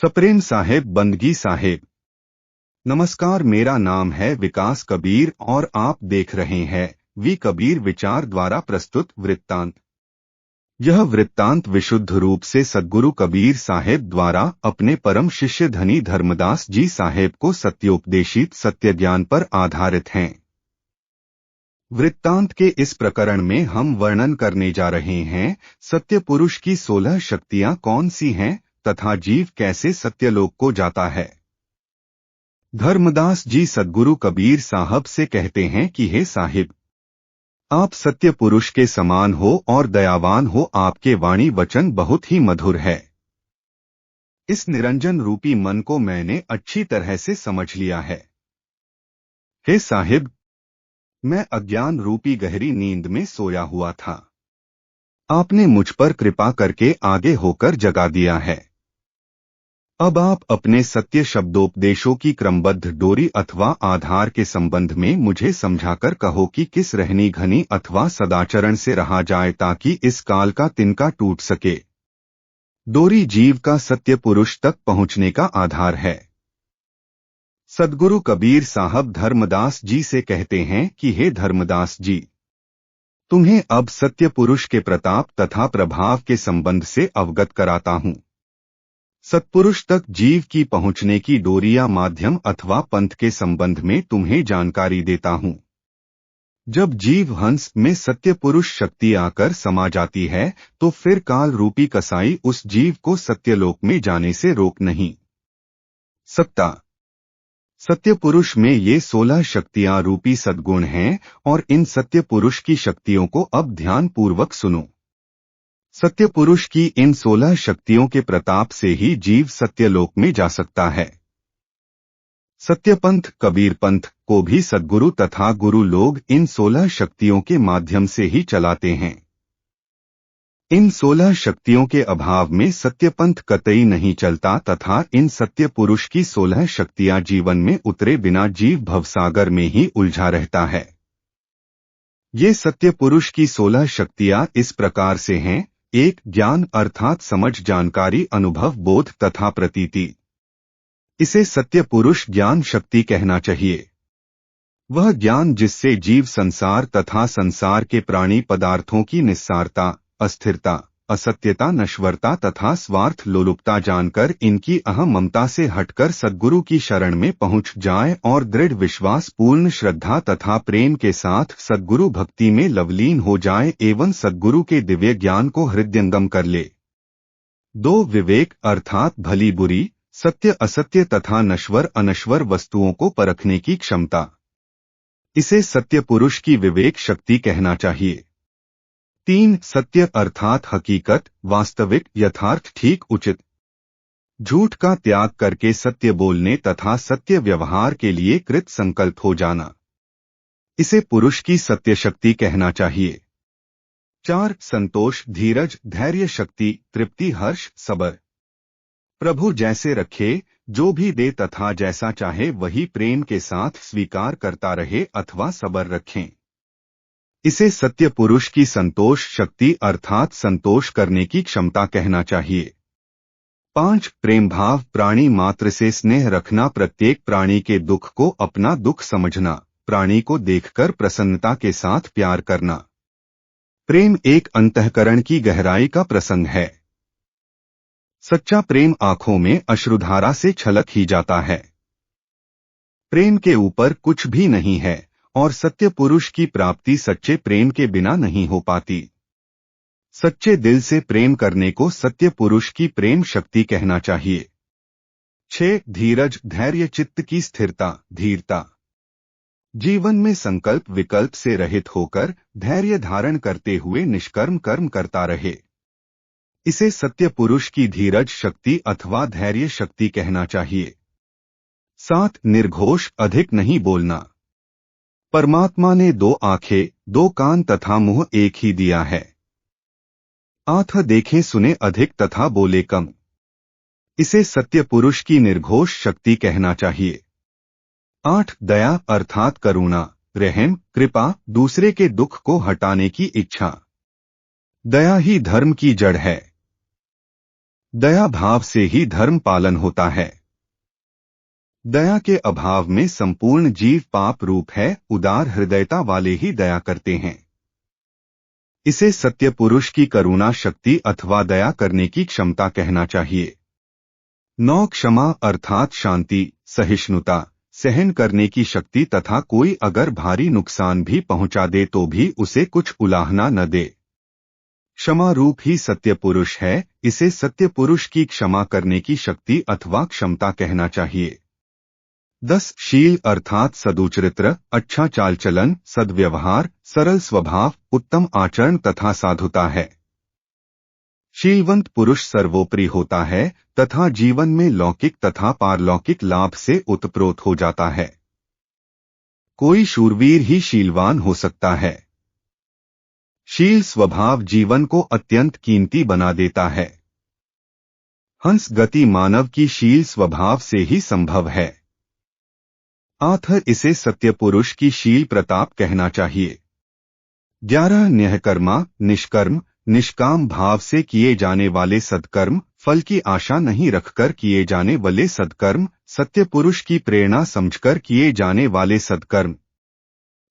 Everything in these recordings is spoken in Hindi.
सप्रेम साहेब बंदगी साहेब। नमस्कार, मेरा नाम है विकास कबीर और आप देख रहे हैं वी कबीर विचार द्वारा प्रस्तुत वृत्तांत। यह वृत्तांत विशुद्ध रूप से सद्गुरु कबीर साहेब द्वारा अपने परम शिष्य धनी धर्मदास जी साहेब को सत्योपदेशित सत्य ज्ञान पर आधारित हैं। वृत्तांत के इस प्रकरण में हम वर्णन करने जा रहे हैं सत्य पुरुष की 16 शक्तियां कौन सी हैं तथा जीव कैसे सत्यलोक को जाता है। धर्मदास जी सद्गुरु कबीर साहब से कहते हैं कि हे साहिब, आप सत्य पुरुष के समान हो और दयावान हो। आपके वाणी वचन बहुत ही मधुर है। इस निरंजन रूपी मन को मैंने अच्छी तरह से समझ लिया है। हे साहिब, मैं अज्ञान रूपी गहरी नींद में सोया हुआ था। आपने मुझ पर कृपा करके आगे होकर जगा दिया है। अब आप अपने सत्य शब्दोपदेशों की क्रमबद्ध डोरी अथवा आधार के संबंध में मुझे समझाकर कहो कि किस रहनी घनी अथवा सदाचरण से रहा जाए ताकि इस काल का तिनका टूट सके। डोरी जीव का सत्य पुरुष तक पहुंचने का आधार है। सद्गुरु कबीर साहब धर्मदास जी से कहते हैं कि हे धर्मदास जी, तुम्हें अब सत्य पुरुष के प्रताप तथा प्रभाव के संबंध से अवगत कराता हूं। सत्पुरुष तक जीव की पहुंचने की डोरी या माध्यम अथवा पंथ के संबंध में तुम्हें जानकारी देता हूं। जब जीव हंस में सत्य पुरुष शक्ति आकर समा जाती है तो फिर काल रूपी कसाई उस जीव को सत्यलोक में जाने से रोक नहीं सकता। सत्य पुरुष में ये 16 शक्तियां रूपी सद्गुण हैं और इन सत्य पुरुष की शक्तियों को अब ध्यान पूर्वक सुनो। सत्य पुरुष की इन 16 शक्तियों के प्रताप से ही जीव सत्यलोक में जा सकता है। सत्यपंथ कबीर पंथ को भी सद्गुरु तथा गुरु लोग इन 16 शक्तियों के माध्यम से ही चलाते हैं। इन 16 शक्तियों के अभाव में सत्यपंथ कतई नहीं चलता तथा इन सत्य पुरुष की 16 शक्तियां जीवन में उतरे बिना जीव भवसागर में ही उलझा रहता है। ये सत्य पुरुष की 16 शक्तियां इस प्रकार से हैं। 1. ज्ञान अर्थात समझ, जानकारी, अनुभव, बोध तथा प्रतीति। इसे सत्य पुरुष ज्ञान शक्ति कहना चाहिए। वह ज्ञान जिससे जीव संसार तथा संसार के प्राणी पदार्थों की निस्सारता, अस्थिरता, असत्यता, नश्वरता तथा स्वार्थ लोलुपता जानकर इनकी अहम ममता से हटकर सद्गुरु की शरण में पहुंच जाए और दृढ़ विश्वास, पूर्ण श्रद्धा तथा प्रेम के साथ सद्गुरु भक्ति में लवलीन हो जाए एवं सद्गुरु के दिव्य ज्ञान को हृदयंगम कर ले। 2. विवेक अर्थात भली बुरी, सत्य असत्य तथा नश्वर अनश्वर वस्तुओं को परखने की क्षमता। इसे सत्य पुरुष की विवेक शक्ति कहना चाहिए। 3. सत्य अर्थात हकीकत, वास्तविक, यथार्थ, ठीक, उचित। झूठ का त्याग करके सत्य बोलने तथा सत्य व्यवहार के लिए कृत संकल्प हो जाना। इसे पुरुष की सत्य शक्ति कहना चाहिए। 4. संतोष, धीरज, धैर्य शक्ति, तृप्ति, हर्ष, सबर। प्रभु जैसे रखे, जो भी दे तथा जैसा चाहे वही प्रेम के साथ स्वीकार करता रहे अथवा सबर रखें। इसे सत्य पुरुष की संतोष शक्ति अर्थात संतोष करने की क्षमता कहना चाहिए। 5. प्रेम भाव, प्राणी मात्र से स्नेह रखना, प्रत्येक प्राणी के दुख को अपना दुख समझना, प्राणी को देखकर प्रसन्नता के साथ प्यार करना। प्रेम एक अंतःकरण की गहराई का प्रसंग है। सच्चा प्रेम आंखों में अश्रुधारा से छलक ही जाता है। प्रेम के ऊपर कुछ भी नहीं है और सत्य पुरुष की प्राप्ति सच्चे प्रेम के बिना नहीं हो पाती। सच्चे दिल से प्रेम करने को सत्य पुरुष की प्रेम शक्ति कहना चाहिए। 6. धीरज, धैर्य, चित्त की स्थिरता, धीरता। जीवन में संकल्प विकल्प से रहित होकर धैर्य धारण करते हुए निष्कर्म कर्म करता रहे। इसे सत्य पुरुष की धीरज शक्ति अथवा धैर्य शक्ति कहना चाहिए। 7. निर्घोष, अधिक नहीं बोलना। परमात्मा ने 2 आंखें, 2 कान तथा मुंह एक ही दिया है। आंख देखे सुने अधिक तथा बोले कम। इसे सत्य पुरुष की निर्घोष शक्ति कहना चाहिए। 8. दया अर्थात करुणा, रहम, कृपा, दूसरे के दुख को हटाने की इच्छा। दया ही धर्म की जड़ है। दया भाव से ही धर्म पालन होता है। दया के अभाव में संपूर्ण जीव पाप रूप है। उदार हृदयता वाले ही दया करते हैं। इसे सत्य पुरुष की करुणा शक्ति अथवा दया करने की क्षमता कहना चाहिए। 9 क्षमा अर्थात शांति, सहिष्णुता, सहन करने की शक्ति तथा कोई अगर भारी नुकसान भी पहुंचा दे तो भी उसे कुछ उलाहना न दे। क्षमा रूप ही सत्य पुरुष है। इसे सत्य पुरुष की क्षमा करने की शक्ति अथवा क्षमता कहना चाहिए। 10 शील अर्थात सदुचरित्र, अच्छा चाल चलन, सद्व्यवहार, सरल स्वभाव, उत्तम आचरण तथा साधुता है। शीलवंत पुरुष सर्वोपरि होता है तथा जीवन में लौकिक तथा पारलौकिक लाभ से उत्प्रोत हो जाता है। कोई शूरवीर ही शीलवान हो सकता है। शील स्वभाव जीवन को अत्यंत कीमती बना देता है। हंस गति मानव की शील स्वभाव से ही संभव है। आथर इसे सत्य पुरुष की शील प्रताप कहना चाहिए। 11 न्यायकर्मा, निष्कर्म, निष्काम भाव से किए जाने वाले सत्कर्म, फल की आशा नहीं रखकर किए जाने वाले सत्कर्म, सत्य पुरुष की प्रेरणा समझकर किए जाने वाले सत्कर्म।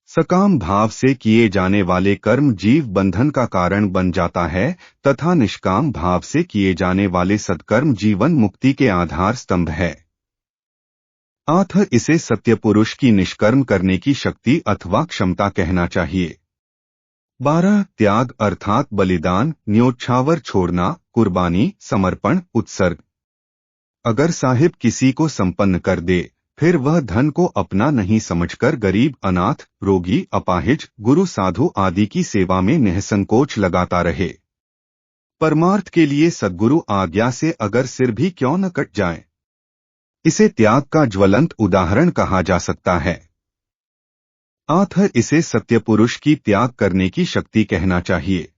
सकाम भाव से किए जाने वाले कर्म जीव बंधन का कारण बन जाता है तथा निष्काम भाव से किए जाने वाले सत्कर्म जीवन मुक्ति के आधार स्तंभ है। आथर इसे सत्य पुरुष की निष्कर्म करने की शक्ति अथवा क्षमता कहना चाहिए। 12 त्याग अर्थात बलिदान, न्योछावर छोड़ना, कुर्बानी, समर्पण, उत्सर्ग। अगर साहिब किसी को संपन्न कर दे फिर वह धन को अपना नहीं समझकर गरीब, अनाथ, रोगी, अपाहिज, गुरु साधु आदि की सेवा में निःसंकोच लगाता रहे। परमार्थ के लिए सद्गुरु आज्ञा से अगर सिर भी क्यों न कट जाए। इसे त्याग का ज्वलंत उदाहरण कहा जा सकता है। आथर इसे सत्य पुरुष की त्याग करने की शक्ति कहना चाहिए।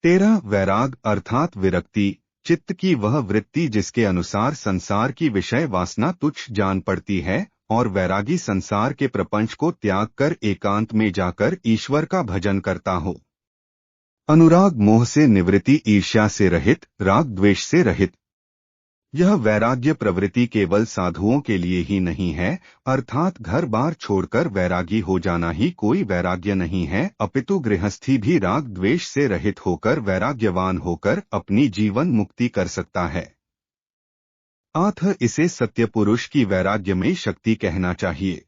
13 वैराग अर्थात विरक्ति, चित्त की वह वृत्ति जिसके अनुसार संसार की विषय वासना तुच्छ जान पड़ती है और वैरागी संसार के प्रपंच को त्याग कर एकांत में जाकर ईश्वर का भजन करता हो। अनुराग मोह से निवृत्ति, ईर्ष्या से रहित, राग द्वेष से रहित। यह वैराग्य प्रवृत्ति केवल साधुओं के लिए ही नहीं है, अर्थात घर बार छोड़कर वैरागी हो जाना ही कोई वैराग्य नहीं है, अपितु गृहस्थी भी राग द्वेष से रहित होकर वैराग्यवान होकर अपनी जीवन मुक्ति कर सकता है। आथर इसे सत्य पुरुष की वैराग्य में शक्ति कहना चाहिए।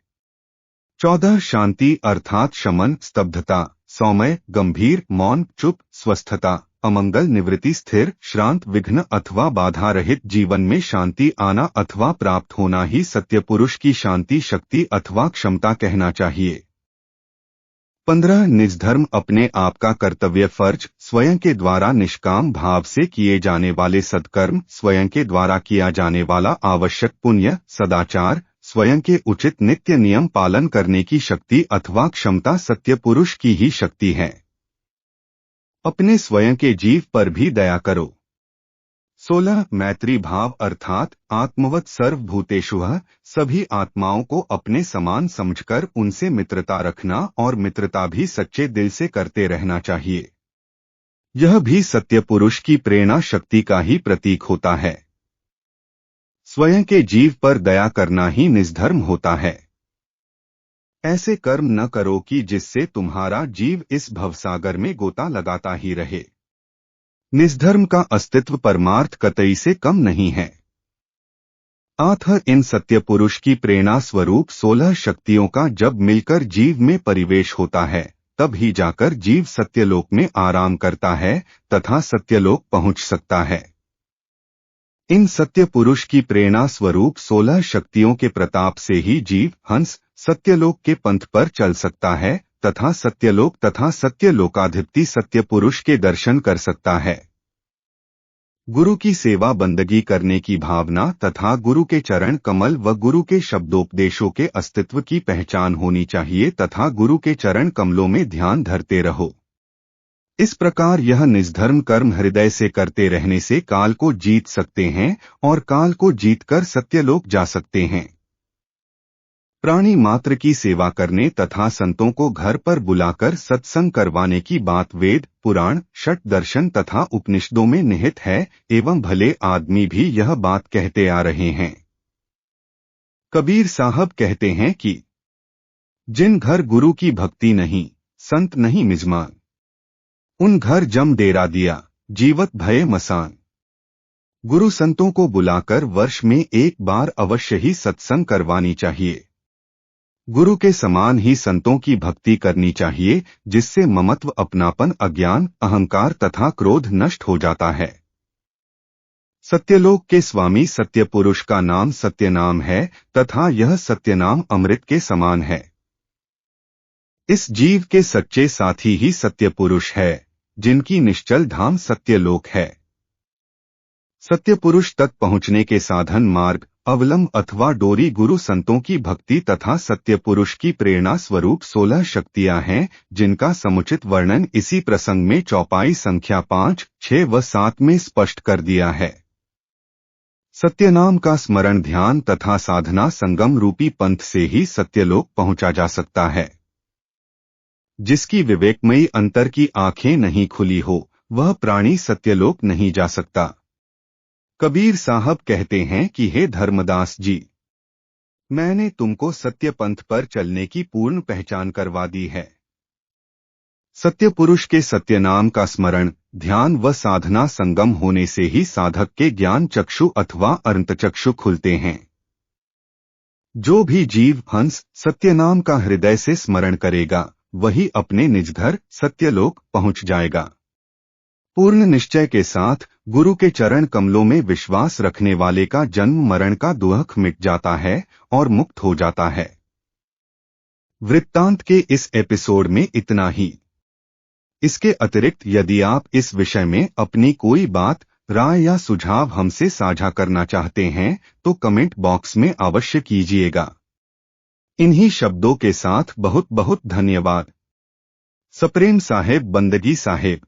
14 शांति अर्थात शमन, स्तब्धता, सौम्य, गंभीर, मौन, चुप, स्वस्थता, अमंगल निवृत्ति, स्थिर, श्रांत, विघ्न अथवा बाधा रहित जीवन में शांति आना अथवा प्राप्त होना ही सत्य पुरुष की शांति शक्ति अथवा क्षमता कहना चाहिए। 15 निज धर्म अपने आप का कर्तव्य फर्ज, स्वयं के द्वारा निष्काम भाव से किए जाने वाले सत्कर्म, स्वयं के द्वारा किया जाने वाला आवश्यक पुण्य, सदाचार, स्वयं के उचित नित्य नियम पालन करने की शक्ति अथवा क्षमता सत्य पुरुष की ही शक्ति है। अपने स्वयं के जीव पर भी दया करो। 16 मैत्री भाव अर्थात आत्मवत सर्वभूतेषुः, सभी आत्माओं को अपने समान समझकर उनसे मित्रता रखना और मित्रता भी सच्चे दिल से करते रहना चाहिए। यह भी सत्य पुरुष की प्रेरणा शक्ति का ही प्रतीक होता है। स्वयं के जीव पर दया करना ही निजधर्म होता है। ऐसे कर्म न करो कि जिससे तुम्हारा जीव इस भवसागर में गोता लगाता ही रहे। निजधर्म का अस्तित्व परमार्थ कतई से कम नहीं है। आथर इन सत्य पुरुष की प्रेरणा स्वरूप 16 शक्तियों का जब मिलकर जीव में परिवेश होता है तब ही जाकर जीव सत्यलोक में आराम करता है तथा सत्यलोक पहुंच सकता है। इन सत्य पुरुष की प्रेरणा स्वरूप 16 शक्तियों के प्रताप से ही जीव हंस सत्यलोक के पंथ पर चल सकता है तथा सत्यलोक तथा सत्यलोकाधिपति सत्य पुरुष के दर्शन कर सकता है। गुरु की सेवा बंदगी करने की भावना तथा गुरु के चरण कमल व गुरु के शब्दोपदेशों के अस्तित्व की पहचान होनी चाहिए तथा गुरु के चरण कमलों में ध्यान धरते रहो। इस प्रकार यह निजधर्म कर्म हृदय से करते रहने से काल को जीत सकते हैं और काल को जीतकर सत्यलोक जा सकते हैं। प्राणी मात्र की सेवा करने तथा संतों को घर पर बुलाकर सत्संग करवाने की बात वेद, पुराण, षट दर्शन तथा उपनिषदों में निहित है एवं भले आदमी भी यह बात कहते आ रहे हैं। कबीर साहब कहते हैं कि जिन घर गुरु की भक्ति नहीं, संत नहीं मिजमान, उन घर जम डेरा दिया, जीवत भये मसान। गुरु संतों को बुलाकर वर्ष में एक बार अवश्य ही सत्संग करवानी चाहिए। गुरु के समान ही संतों की भक्ति करनी चाहिए, जिससे ममत्व, अपनापन, अज्ञान, अहंकार तथा क्रोध नष्ट हो जाता है। सत्यलोक के स्वामी सत्य पुरुष का नाम सत्यनाम है तथा यह सत्यनाम अमृत के समान है। इस जीव के सच्चे साथी ही सत्य पुरुष है, जिनकी निश्चल धाम सत्यलोक है। सत्य पुरुष तक पहुँचने के साधन, मार्ग, अवलंब अथवा डोरी गुरु संतों की भक्ति तथा सत्य पुरुष की प्रेरणा स्वरूप 16 शक्तियां हैं, जिनका समुचित वर्णन इसी प्रसंग में चौपाई संख्या 5, 6 व 7 में स्पष्ट कर दिया है। सत्यनाम का स्मरण, ध्यान तथा साधना संगम रूपी पंथ से ही सत्यलोक पहुंचा जा सकता है। जिसकी विवेकमयी अंतर की आंखें नहीं खुली हो, वह प्राणी सत्यलोक नहीं जा सकता। कबीर साहब कहते हैं कि हे धर्मदास जी, मैंने तुमको सत्य पंथ पर चलने की पूर्ण पहचान करवा दी है। सत्य पुरुष के सत्य नाम का स्मरण, ध्यान व साधना संगम होने से ही साधक के ज्ञान चक्षु अथवा अंतचक्षु खुलते हैं। जो भी जीव हंस सत्य नाम का हृदय से स्मरण करेगा, वही अपने निजघर सत्यलोक पहुंच जाएगा। पूर्ण निश्चय के साथ गुरु के चरण कमलों में विश्वास रखने वाले का जन्म मरण का दुख मिट जाता है और मुक्त हो जाता है। वृत्तांत के इस एपिसोड में इतना ही। इसके अतिरिक्त यदि आप इस विषय में अपनी कोई बात, राय या सुझाव हमसे साझा करना चाहते हैं तो कमेंट बॉक्स में अवश्य कीजिएगा। इन्हीं शब्दों के साथ बहुत बहुत धन्यवाद। सप्रेम साहेब, बंदगी साहेब।